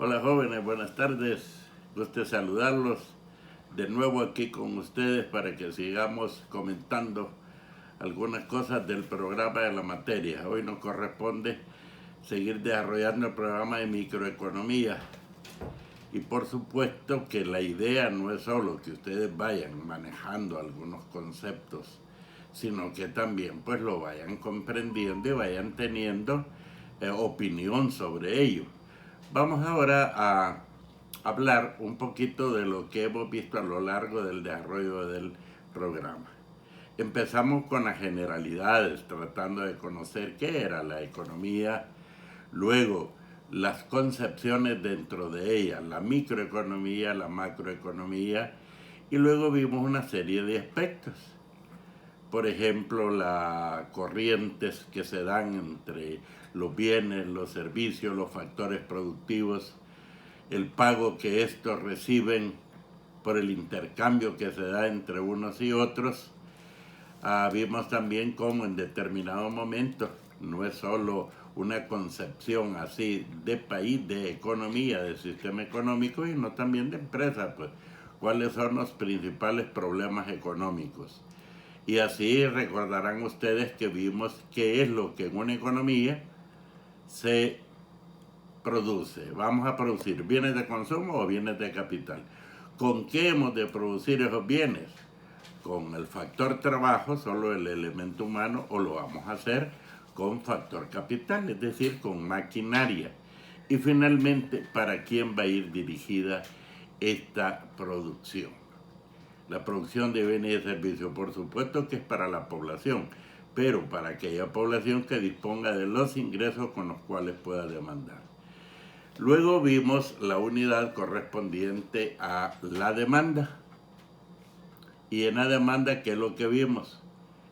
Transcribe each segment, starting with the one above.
Hola jóvenes, buenas tardes. Gusto saludarlos de nuevo aquí con ustedes para que sigamos comentando algunas cosas del programa de la materia. Hoy nos corresponde seguir desarrollando el programa de microeconomía. Y por supuesto que la idea no es solo que ustedes vayan manejando algunos conceptos, sino que también pues lo vayan comprendiendo y vayan teniendo opinión sobre ello. Vamos ahora a hablar un poquito de lo que hemos visto a lo largo del desarrollo del programa. Empezamos con las generalidades, tratando de conocer qué era la economía, luego las concepciones dentro de ella, la microeconomía, la macroeconomía, y luego vimos una serie de aspectos. Por ejemplo, las corrientes que se dan entre los bienes, los servicios, los factores productivos, el pago que estos reciben por el intercambio que se da entre unos y otros. Vimos también cómo en determinados momentos no es solo una concepción así de país, de economía, de sistema económico, sino también de empresas, pues, cuáles son los principales problemas económicos. Y así recordarán ustedes que vimos qué es lo que en una economía se produce. Vamos a producir bienes de consumo o bienes de capital. ¿Con qué hemos de producir esos bienes? Con el factor trabajo, solo el elemento humano, o lo vamos a hacer con factor capital, es decir, con maquinaria. Y finalmente, ¿para quién va a ir dirigida esta producción? La producción de bienes y servicios, por supuesto que es para la población, pero para aquella población que disponga de los ingresos con los cuales pueda demandar. Luego vimos la unidad correspondiente a la demanda. Y en la demanda, ¿qué es lo que vimos?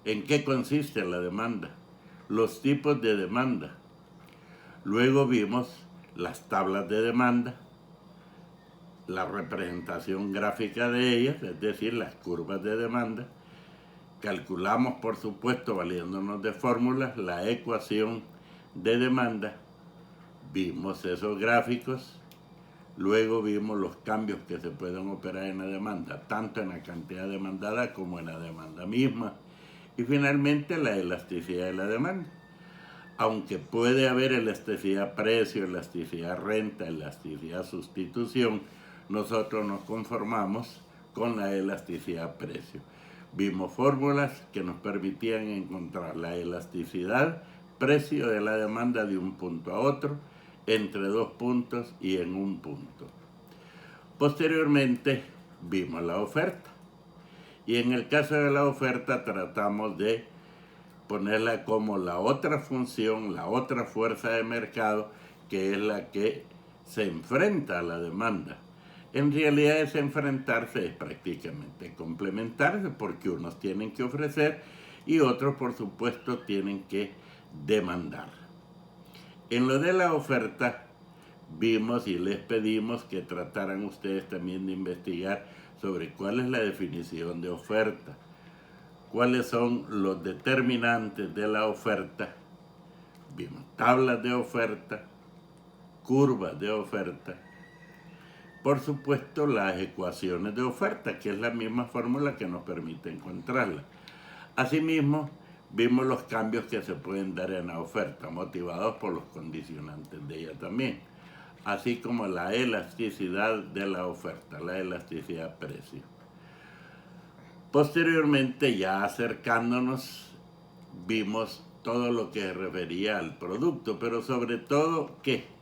¿En qué consiste la demanda? Los tipos de demanda. Luego vimos las tablas de demanda, la representación gráfica de ellas, es decir, las curvas de demanda. Calculamos, por supuesto, valiéndonos de fórmulas, la ecuación de demanda. Vimos esos gráficos. Luego vimos los cambios que se pueden operar en la demanda, tanto en la cantidad demandada como en la demanda misma. Y finalmente la elasticidad de la demanda. Aunque puede haber elasticidad precio, elasticidad renta, elasticidad sustitución, nosotros nos conformamos con la elasticidad precio. Vimos fórmulas que nos permitían encontrar la elasticidad precio de la demanda de un punto a otro, entre dos puntos y en un punto. Posteriormente vimos la oferta. Y en el caso de la oferta tratamos de ponerla como la otra función, la otra fuerza de mercado, que es la que se enfrenta a la demanda. En realidad ese enfrentarse es prácticamente complementarse, porque unos tienen que ofrecer y otros por supuesto tienen que demandar. En lo de la oferta vimos y les pedimos que trataran ustedes también de investigar sobre cuál es la definición de oferta, cuáles son los determinantes de la oferta. Vimos tablas de oferta, curvas de oferta, por supuesto las ecuaciones de oferta, que es la misma fórmula que nos permite encontrarla. Asimismo, vimos los cambios que se pueden dar en la oferta, motivados por los condicionantes de ella también, así como la elasticidad de la oferta, la elasticidad precio. Posteriormente, ya acercándonos, vimos todo lo que se refería al producto, pero sobre todo, ¿qué?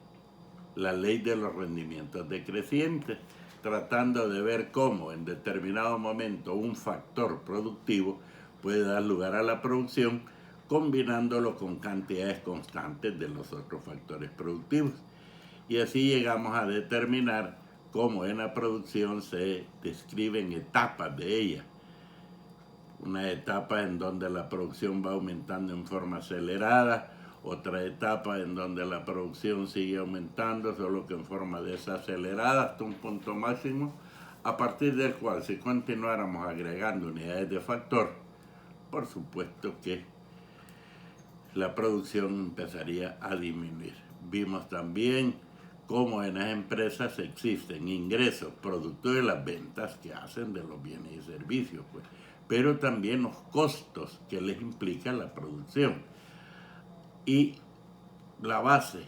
La ley de los rendimientos decrecientes, tratando de ver cómo en determinado momento un factor productivo puede dar lugar a la producción, combinándolo con cantidades constantes de los otros factores productivos. Y así llegamos a determinar cómo en la producción se describen etapas de ella. Una etapa en donde la producción va aumentando en forma acelerada, otra etapa en donde la producción sigue aumentando, solo que en forma desacelerada hasta un punto máximo, a partir del cual si continuáramos agregando unidades de factor, por supuesto que la producción empezaría a disminuir. Vimos también cómo en las empresas existen ingresos producto de las ventas que hacen de los bienes y servicios, pues, pero también los costos que les implica la producción. Y la base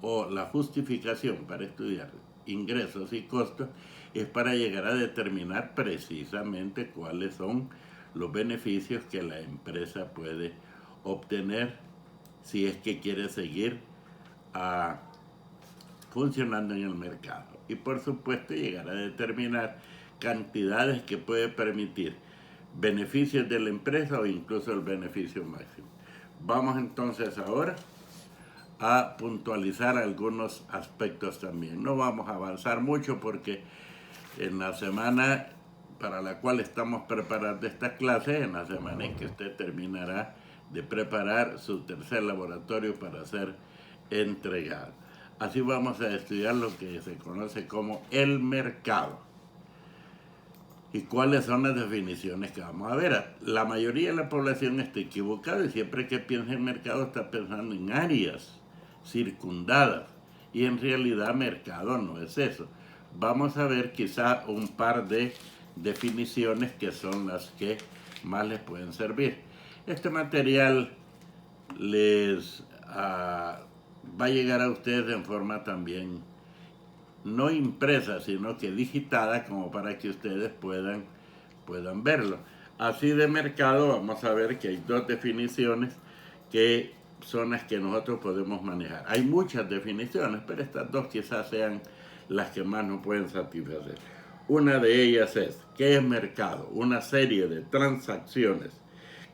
o la justificación para estudiar ingresos y costos es para llegar a determinar precisamente cuáles son los beneficios que la empresa puede obtener si es que quiere seguir funcionando en el mercado. Y por supuesto llegar a determinar cantidades que puede permitir beneficios de la empresa o incluso el beneficio máximo. Vamos entonces ahora a puntualizar algunos aspectos también. No vamos a avanzar mucho porque en la semana para la cual estamos preparando esta clase, en la semana en que usted terminará de preparar su tercer laboratorio para ser entregado. Así vamos a estudiar lo que se conoce como el mercado. ¿Y cuáles son las definiciones que vamos a ver? La mayoría de la población está equivocada y siempre que piensa en mercado está pensando en áreas circundadas. Y en realidad mercado no es eso. Vamos a ver quizá un par de definiciones que son las que más les pueden servir. Este material les va a llegar a ustedes en forma también no impresa, sino que digitada, como para que ustedes puedan verlo. Así de mercado vamos a ver que hay dos definiciones que son las que nosotros podemos manejar. Hay muchas definiciones, pero estas dos quizás sean las que más nos pueden satisfacer. Una de ellas es, ¿qué es mercado? Una serie de transacciones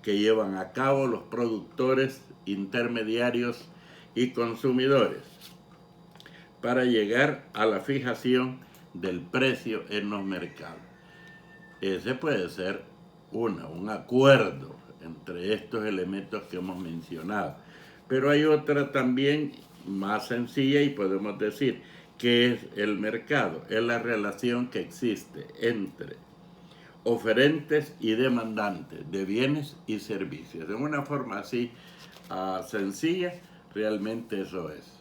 que llevan a cabo los productores, intermediarios y consumidores para llegar a la fijación del precio en los mercados. Ese puede ser un acuerdo entre estos elementos que hemos mencionado. Pero hay otra también más sencilla y podemos decir que es el mercado. Es la relación que existe entre oferentes y demandantes de bienes y servicios. De una forma así sencilla, realmente eso es.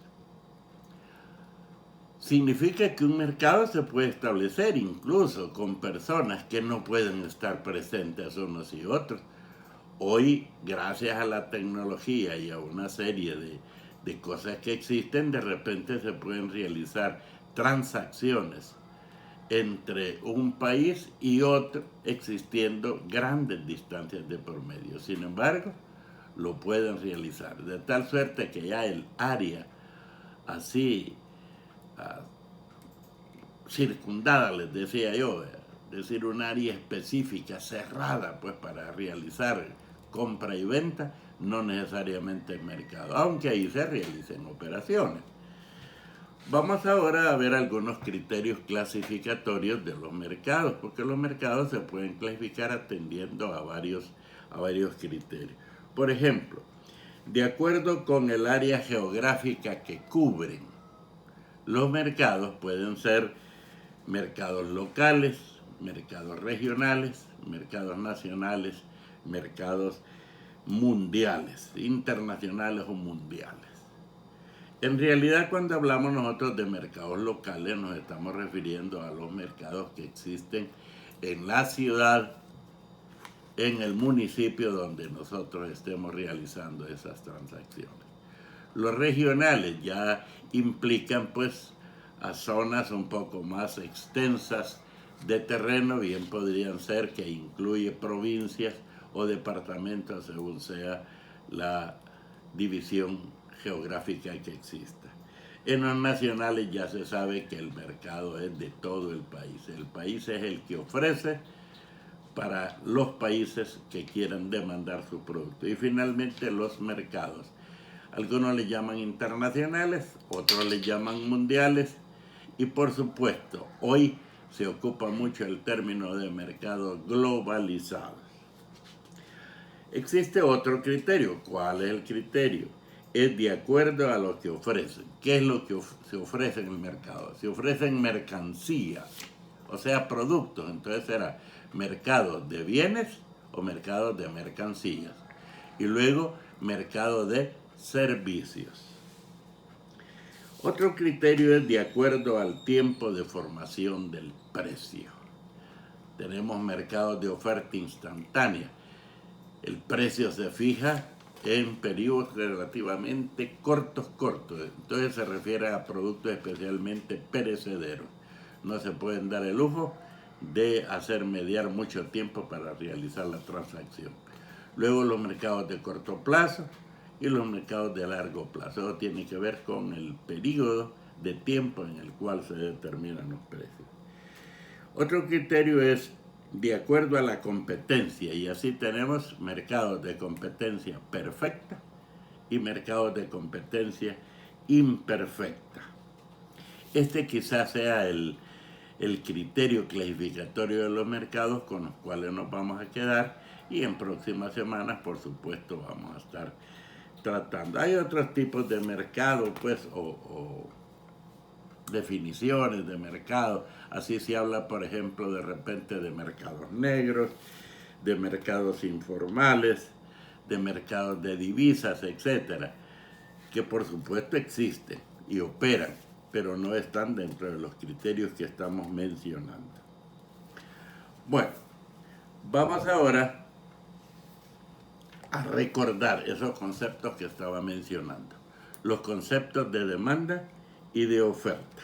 Significa que un mercado se puede establecer incluso con personas que no pueden estar presentes unos y otros. Hoy, gracias a la tecnología y a una serie de cosas que existen, de repente se pueden realizar transacciones entre un país y otro, existiendo grandes distancias de por medio. Sin embargo, lo pueden realizar, de tal suerte que ya el área así circundada, les decía yo, es decir, un área específica, cerrada, pues para realizar compra y venta, no necesariamente el mercado, aunque ahí se realicen operaciones. Vamos ahora a ver algunos criterios clasificatorios de los mercados, porque los mercados se pueden clasificar atendiendo a varios criterios. Por ejemplo, de acuerdo con el área geográfica que cubren, los mercados pueden ser mercados locales, mercados regionales, mercados nacionales, mercados mundiales, internacionales o mundiales. En realidad, cuando hablamos nosotros de mercados locales, nos estamos refiriendo a los mercados que existen en la ciudad, en el municipio donde nosotros estemos realizando esas transacciones. Los regionales ya implican pues a zonas un poco más extensas de terreno, bien podrían ser que incluye provincias o departamentos según sea la división geográfica que exista. En los nacionales ya se sabe que el mercado es de todo el país. El país es el que ofrece para los países que quieran demandar su producto. Y finalmente los mercados. Algunos le llaman internacionales, otros le llaman mundiales. Y por supuesto, hoy se ocupa mucho el término de mercado globalizado. Existe otro criterio. ¿Cuál es el criterio? Es de acuerdo a lo que ofrecen. ¿Qué es lo que se ofrece en el mercado? Se ofrecen mercancías, o sea, productos. Entonces será mercado de bienes o mercado de mercancías. Y luego mercado de servicios. Otro criterio es de acuerdo al tiempo de formación del precio. Tenemos mercados de oferta instantánea. El precio se fija en periodos relativamente cortos. Entonces se refiere a productos especialmente perecederos. No se pueden dar el lujo de hacer mediar mucho tiempo para realizar la transacción. Luego los mercados de corto plazo y los mercados de largo plazo. Eso tiene que ver con el periodo de tiempo en el cual se determinan los precios. Otro criterio es de acuerdo a la competencia, y así tenemos mercados de competencia perfecta y mercados de competencia imperfecta. Este quizás sea el criterio clasificatorio de los mercados con los cuales nos vamos a quedar, y en próximas semanas, por supuesto, vamos a estar tratando. Hay otros tipos de mercado, pues, o definiciones de mercado. Así se habla, por ejemplo, de repente de mercados negros, de mercados informales, de mercados de divisas, etcétera, que por supuesto existen y operan, pero no están dentro de los criterios que estamos mencionando. Bueno, vamos ahora a recordar esos conceptos que estaba mencionando. Los conceptos de demanda y de oferta.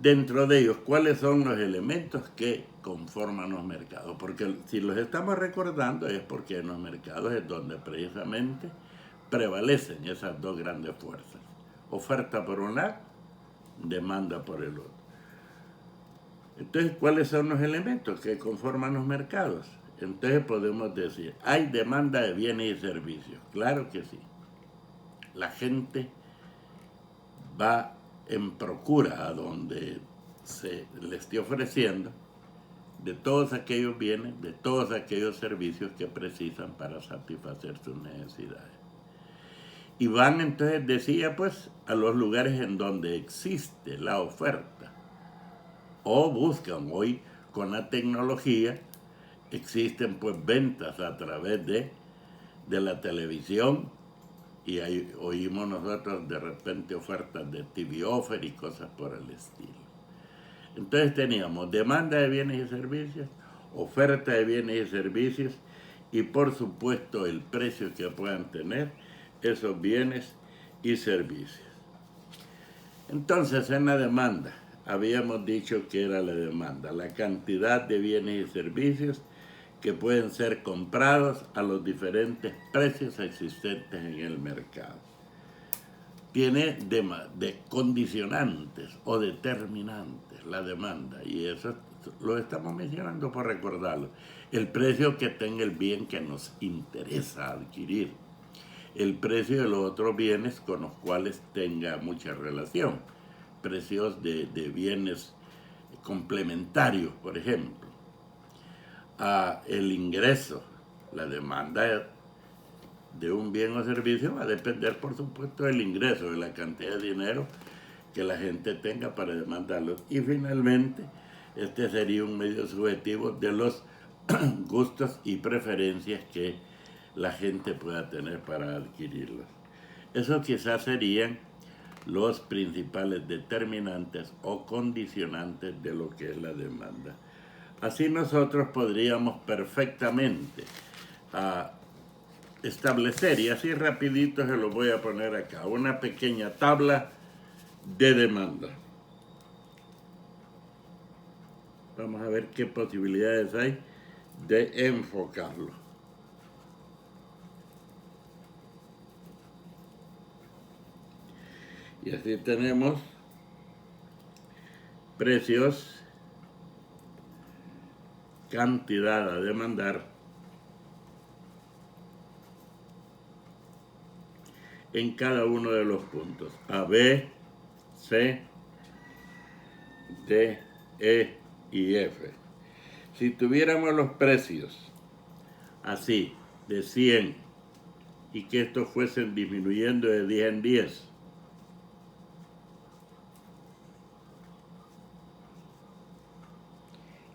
Dentro de ellos, ¿cuáles son los elementos que conforman los mercados? Porque si los estamos recordando es porque en los mercados es donde precisamente prevalecen esas dos grandes fuerzas. Oferta por un lado, demanda por el otro. Entonces, ¿cuáles son los elementos que conforman los mercados? Entonces podemos decir, ¿hay demanda de bienes y servicios? Claro que sí. La gente va en procura a donde se le esté ofreciendo de todos aquellos bienes, de todos aquellos servicios que precisan para satisfacer sus necesidades. Y van entonces, decía, pues, a los lugares en donde existe la oferta. O buscan hoy con la tecnología, existen pues ventas a través de la televisión, y ahí oímos nosotros de repente ofertas de TV Offer y cosas por el estilo. Entonces teníamos demanda de bienes y servicios, oferta de bienes y servicios, y por supuesto el precio que puedan tener esos bienes y servicios. Entonces en la demanda, habíamos dicho que era la demanda, la cantidad de bienes y servicios que pueden ser comprados a los diferentes precios existentes en el mercado. Tiene de condicionantes o determinantes la demanda, y eso lo estamos mencionando por recordarlo. El precio que tenga el bien que nos interesa adquirir, el precio de los otros bienes con los cuales tenga mucha relación, precios de bienes complementarios, por ejemplo. El ingreso, la demanda de un bien o servicio va a depender, por supuesto, del ingreso, de la cantidad de dinero que la gente tenga para demandarlo. Y finalmente, este sería un medio subjetivo de los gustos y preferencias que la gente pueda tener para adquirirlos. Esos quizás serían los principales determinantes o condicionantes de lo que es la demanda. Así nosotros podríamos perfectamente establecer, y así rapidito se lo voy a poner acá, una pequeña tabla de demanda. Vamos a ver qué posibilidades hay de enfocarlo. Y así tenemos precios, cantidad a demandar en cada uno de los puntos: A, B, C, D, E y F. Si tuviéramos los precios así, de 100, y que estos fuesen disminuyendo de 10 en 10,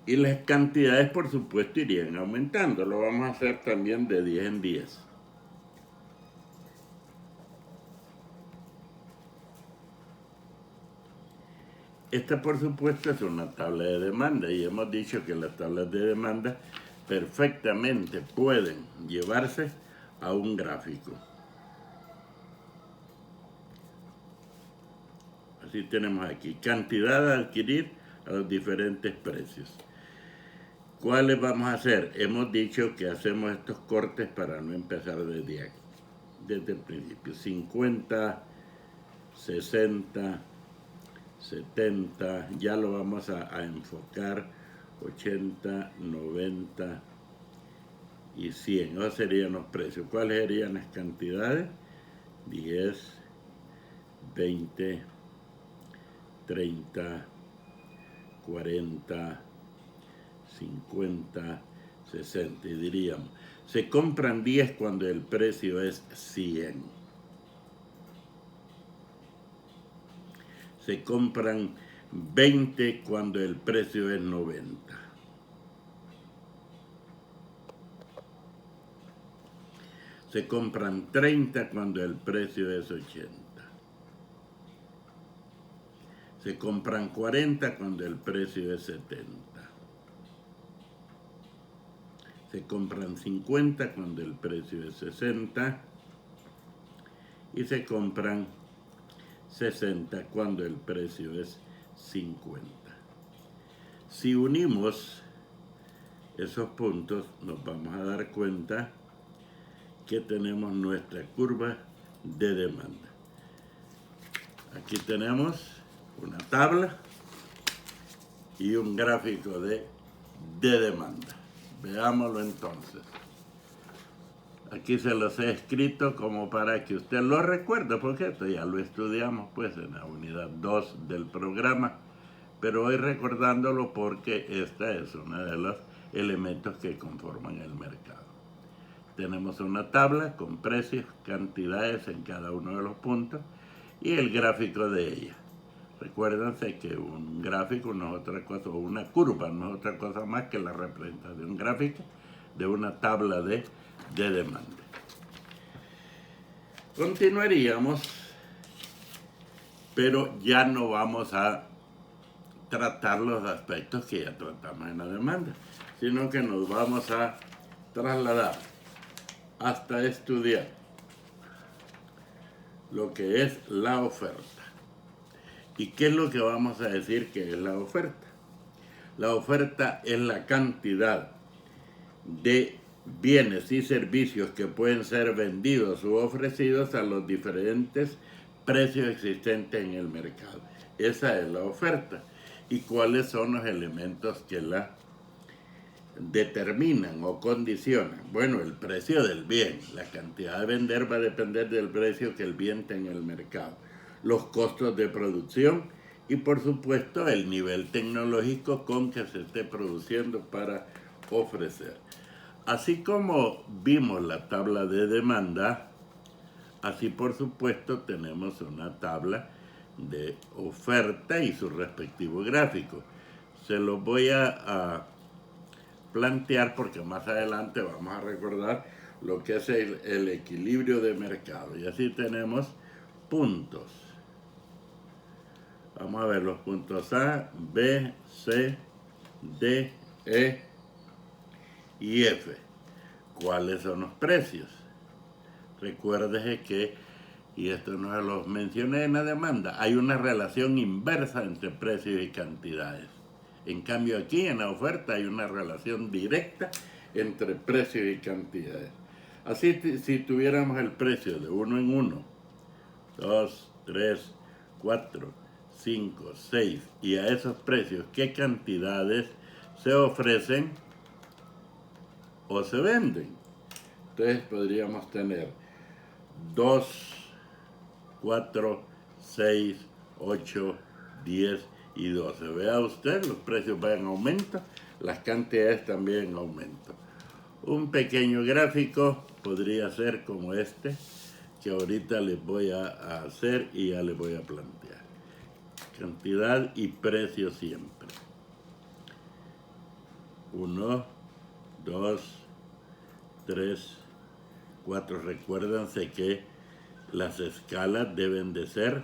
y las cantidades, por supuesto, irían aumentando. Lo vamos a hacer también de 10 en 10. Esta, por supuesto, es una tabla de demanda y hemos dicho que las tablas de demanda perfectamente pueden llevarse a un gráfico. Así tenemos aquí, cantidad a adquirir a los diferentes precios. ¿Cuáles vamos a hacer? Hemos dicho que hacemos estos cortes para no empezar desde el principio. 50, 60, 70, ya lo vamos a enfocar, 80, 90 y 100. Esos serían los precios. ¿Cuáles serían las cantidades? 10, 20, 30, 40, 50, 60. Y diríamos, se compran 10 cuando el precio es 100. Se compran 20 cuando el precio es 90. Se compran 30 cuando el precio es 80. Se compran 40 cuando el precio es 70. Se compran 50 cuando el precio es 60. Y se compran 60 cuando el precio es 50. Si unimos esos puntos, nos vamos a dar cuenta que tenemos nuestra curva de demanda. Aquí tenemos una tabla y un gráfico de demanda. Veámoslo entonces. Aquí se los he escrito como para que usted lo recuerde, porque esto ya lo estudiamos pues en la unidad 2 del programa, pero hoy recordándolo porque esta es uno de los elementos que conforman el mercado. Tenemos una tabla con precios, cantidades en cada uno de los puntos y el gráfico de ella. Recuérdense que un gráfico no es otra cosa, o una curva no es otra cosa más que la representación gráfica de una tabla de demanda. Continuaríamos, pero ya no vamos a tratar los aspectos que ya tratamos en la demanda, sino que nos vamos a trasladar hasta estudiar lo que es la oferta. ¿Y qué es lo que vamos a decir que es la oferta? La oferta es la cantidad de bienes y servicios que pueden ser vendidos u ofrecidos a los diferentes precios existentes en el mercado. Esa es la oferta. ¿Y cuáles son los elementos que la determinan o condicionan? Bueno, el precio del bien. La cantidad de vender va a depender del precio que el bien tenga en el mercado. Los costos de producción y, por supuesto, el nivel tecnológico con que se esté produciendo para ofrecer. Así como vimos la tabla de demanda, así por supuesto tenemos una tabla de oferta y su respectivo gráfico. Se los voy a plantear porque más adelante vamos a recordar lo que es el equilibrio de mercado. Y así tenemos puntos. Vamos a ver los puntos A, B, C, D, E y F. ¿Cuáles son los precios? Recuérdese que, y esto no se los mencioné en la demanda, hay una relación inversa entre precios y cantidades. En cambio aquí en la oferta hay una relación directa entre precios y cantidades. Así si tuviéramos el precio de 1 en 1, 2, 3, 4, 5, 6 y a esos precios, ¿qué cantidades se ofrecen o se venden? Entonces podríamos tener 2, 4, 6, 8, 10 y 12. Vea usted, los precios van en aumento, las cantidades también en aumento. Un pequeño gráfico podría ser como este, que ahorita les voy a hacer y ya les voy a plantear. Cantidad y precio siempre. 1, 2, 3, 4. Recuérdense que las escalas deben de ser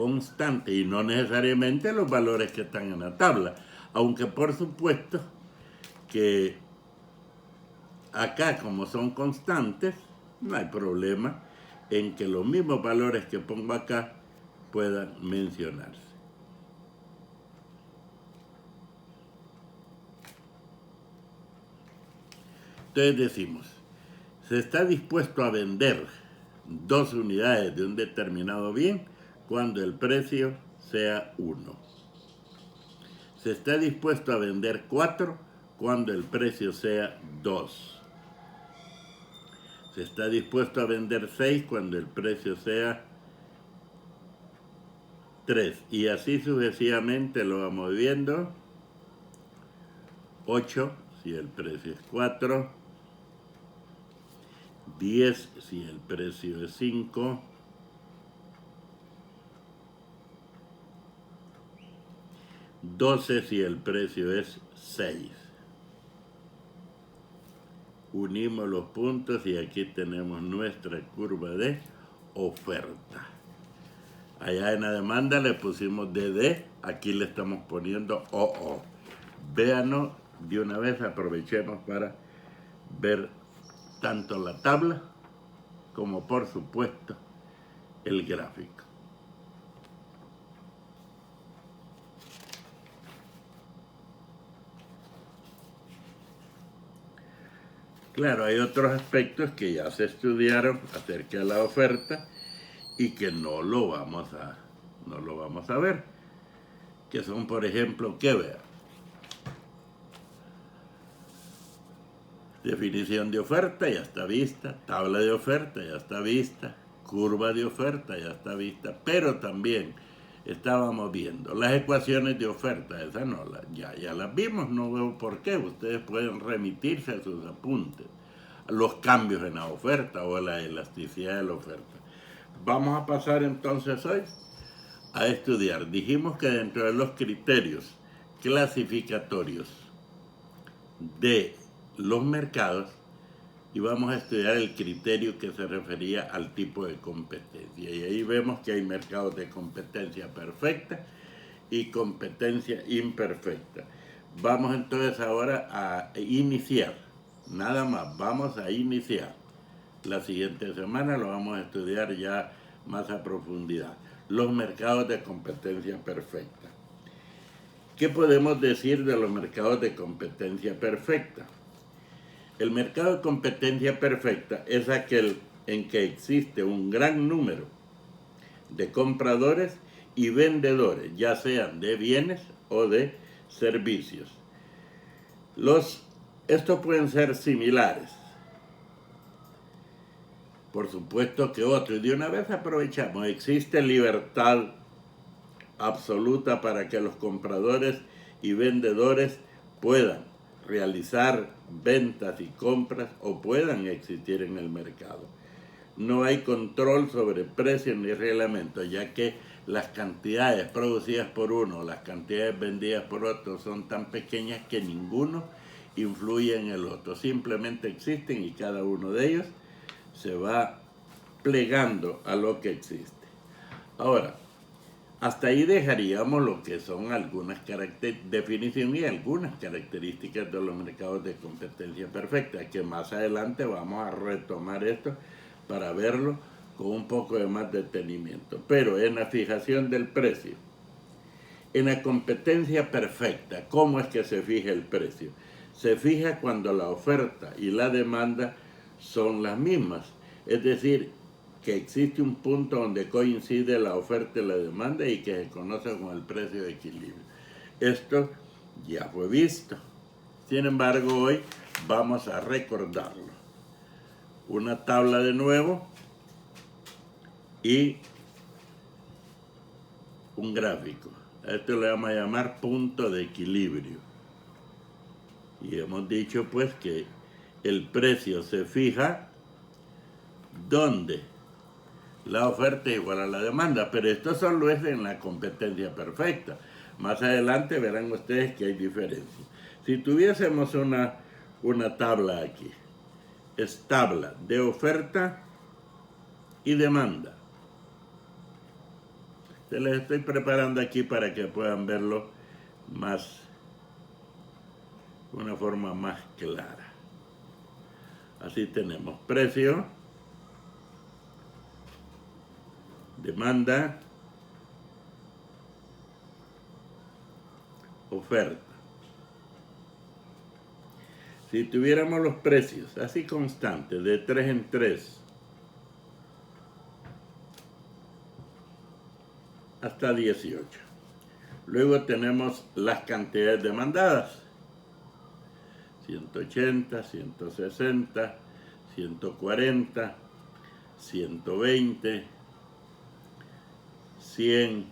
constante y no necesariamente los valores que están en la tabla, aunque por supuesto que acá como son constantes no hay problema en que los mismos valores que pongo acá puedan mencionarse. Entonces decimos, se está dispuesto a vender 2 unidades de un determinado bien cuando el precio sea 1. Se está dispuesto a vender 4 cuando el precio sea 2. Se está dispuesto a vender 6 cuando el precio sea 3. Y así sucesivamente lo vamos viendo. 8 si el precio es 4. 10 si el precio es 5. 12 si el precio es 6. Unimos los puntos y aquí tenemos nuestra curva de oferta. Allá en la demanda le pusimos DD, aquí le estamos poniendo OO. Véanos de una vez, aprovechemos para ver tanto la tabla como por supuesto el gráfico. Claro, hay otros aspectos que ya se estudiaron acerca de la oferta y que no lo vamos a ver, que son, por ejemplo, ¿qué vea? Definición de oferta ya está vista, tabla de oferta ya está vista, curva de oferta ya está vista, pero también estábamos viendo las ecuaciones de oferta, esas no, ya las vimos, no veo por qué, ustedes pueden remitirse a sus apuntes, a los cambios en la oferta o a la elasticidad de la oferta. Vamos a pasar entonces hoy a estudiar. Dijimos que dentro de los criterios clasificatorios de los mercados íbamos a estudiar el criterio que se refería al tipo de competencia. Y ahí vemos que hay mercados de competencia perfecta y competencia imperfecta. Vamos entonces ahora a iniciar, nada más, vamos a iniciar. La siguiente semana lo vamos a estudiar ya más a profundidad. Los mercados de competencia perfecta. ¿Qué podemos decir de los mercados de competencia perfecta? El mercado de competencia perfecta es aquel en que existe un gran número de compradores y vendedores, ya sean de bienes o de servicios. Estos pueden ser similares. Por supuesto que otros. Y de una vez aprovechamos, existe libertad absoluta para que los compradores y vendedores puedan realizar ventas y compras o puedan existir en el mercado. No hay control sobre precios ni reglamento, ya que las cantidades producidas por uno o las cantidades vendidas por otro son tan pequeñas que ninguno influye en el otro. Simplemente existen y cada uno de ellos se va plegando a lo que existe. Ahora, hasta ahí dejaríamos lo que son algunas definiciones y algunas características de los mercados de competencia perfecta, que más adelante vamos a retomar esto para verlo con un poco de más detenimiento. Pero en la fijación del precio, en la competencia perfecta, ¿cómo es que se fija el precio? Se fija cuando la oferta y la demanda son las mismas, es decir, que existe un punto donde coincide la oferta y la demanda y que se conoce como el precio de equilibrio. Esto ya fue visto. Sin embargo, hoy vamos a recordarlo. Una tabla de nuevo y un gráfico. A esto le vamos a llamar punto de equilibrio. Y hemos dicho pues que el precio se fija donde la oferta es igual a la demanda, pero esto solo es en la competencia perfecta. Más adelante verán ustedes que hay diferencias. Si tuviésemos una tabla aquí, es tabla de oferta y demanda. Te les estoy preparando aquí para que puedan verlo más, de una forma más clara. Así tenemos precio, demanda, oferta. Si tuviéramos los precios así constantes, de 3 en 3, hasta 18. Luego tenemos las cantidades demandadas. 180, 160, 140, 120, 100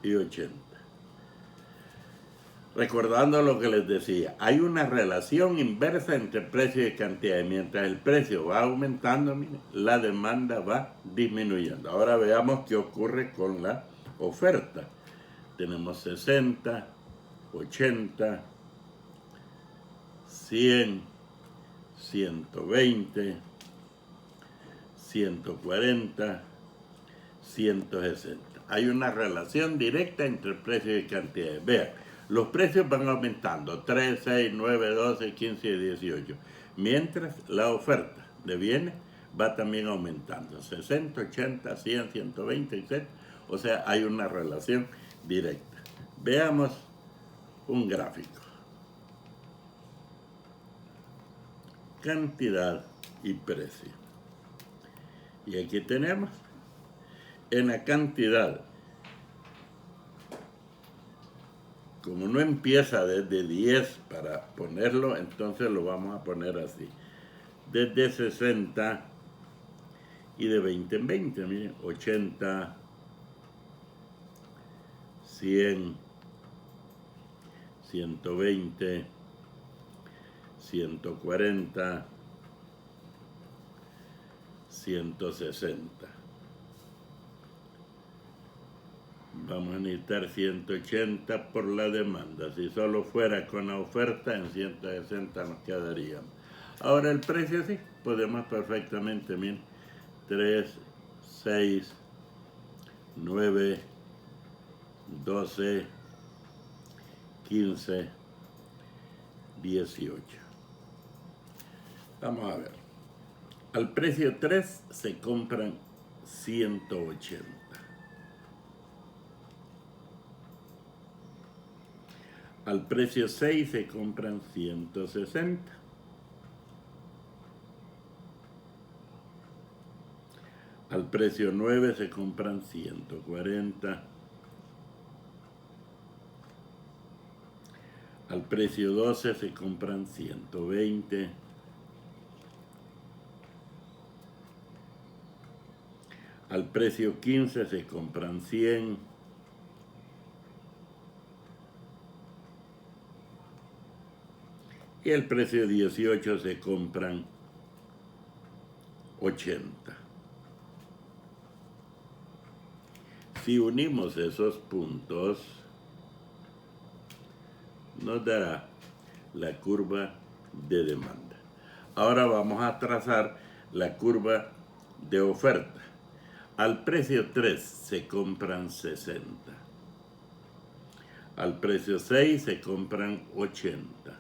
y 80. Recordando lo que les decía, hay una relación inversa entre precio y cantidad. Y mientras el precio va aumentando, la demanda va disminuyendo. Ahora veamos qué ocurre con la oferta. Tenemos 60, 80, 100, 120, 140, 160. Hay una relación directa entre precio y cantidad. Vean, los precios van aumentando, 3, 6, 9, 12, 15 y 18. Mientras la oferta de bienes va también aumentando, 60, 80, 100, 120, etc. O sea, hay una relación directa. Veamos un gráfico. Cantidad y precio. Y aquí tenemos, en la cantidad, como no empieza desde 10 para ponerlo, entonces lo vamos a poner así. Desde 60 y de 20 en 20, miren, 80, 100, 120, 140, 160. Vamos a necesitar 180 por la demanda. Si solo fuera con la oferta, en 160 nos quedaríamos. Ahora el precio sí, podemos perfectamente, miren, 3, 6, 9, 12, 15, 18. Vamos a ver. Al precio 3 se compran 180. Al precio 6 se compran 160. Al precio 9 se compran 140. Al precio 12 se compran 120. Al precio 15 se compran 100. Y al precio 18 se compran 80. Si unimos esos puntos, nos dará la curva de demanda. Ahora vamos a trazar la curva de oferta. Al precio 3 se compran 60. Al precio 6 se compran 80.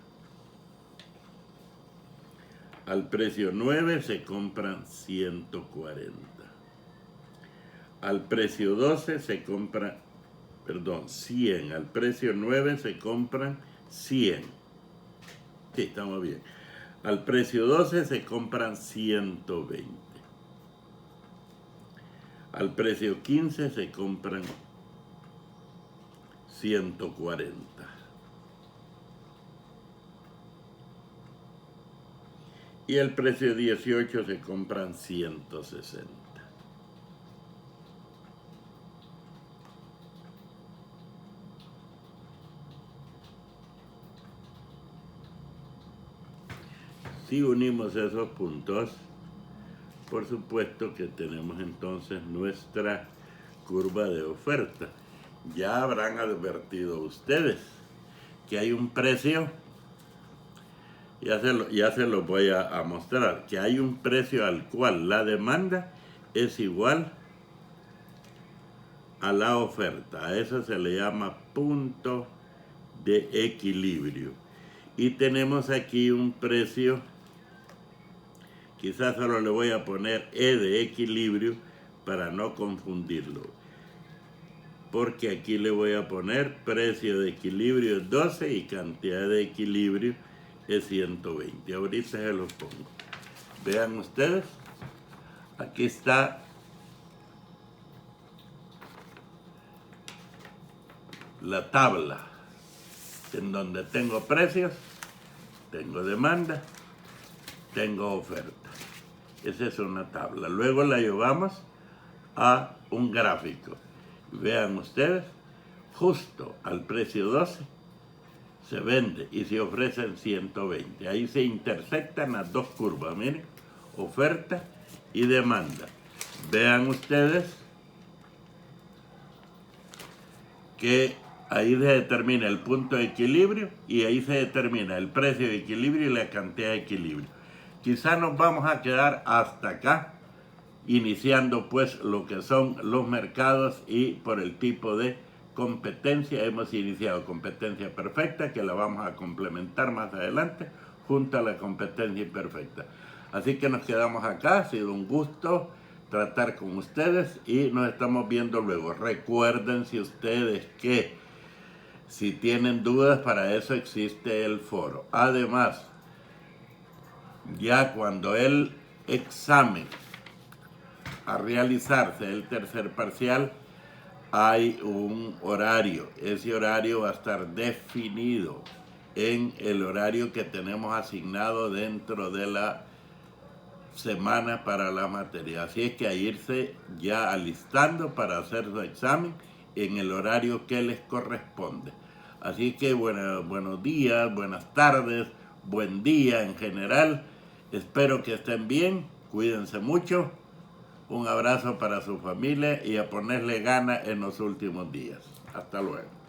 Al precio 9 se compran 140. Al precio 12 se compran, 100. Al precio 9 se compran 100. Sí, estamos bien. Al precio 12 se compran 120. Al precio 15 se compran 140. Y al precio 18 se compran 160. Si unimos esos puntos, por supuesto que tenemos entonces nuestra curva de oferta. Ya habrán advertido ustedes que hay un precio, ya se lo voy a mostrar, que hay un precio al cual la demanda es igual a la oferta. A eso se le llama punto de equilibrio. Y tenemos aquí un precio, quizás solo le voy a poner E de equilibrio para no confundirlo, porque aquí le voy a poner precio de equilibrio es 12 y cantidad de equilibrio es 120. Ahorita se los pongo. Vean ustedes, aquí está la tabla en donde tengo precios, tengo demanda, tengo oferta. Esa es una tabla. Luego la llevamos a un gráfico. Vean ustedes, justo al precio 12 se vende y se ofrecen 120. Ahí se intersectan las dos curvas, miren, oferta y demanda. Vean ustedes que ahí se determina el punto de equilibrio y ahí se determina el precio de equilibrio y la cantidad de equilibrio. Quizá nos vamos a quedar hasta acá, iniciando pues lo que son los mercados, y por el tipo de competencia hemos iniciado competencia perfecta, que la vamos a complementar más adelante junto a la competencia imperfecta. Así que nos quedamos acá, ha sido un gusto tratar con ustedes y nos estamos viendo luego. Recuerden si ustedes que si tienen dudas, para eso existe el foro. Además, ya cuando el examen a realizarse, el tercer parcial, hay un horario. Ese horario va a estar definido en el horario que tenemos asignado dentro de la semana para la materia. Así es que a irse ya alistando para hacer su examen en el horario que les corresponde. Así que buenos días, buenas tardes, buen día en general. Espero que estén bien, cuídense mucho. Un abrazo para su familia y a ponerle gana en los últimos días. Hasta luego.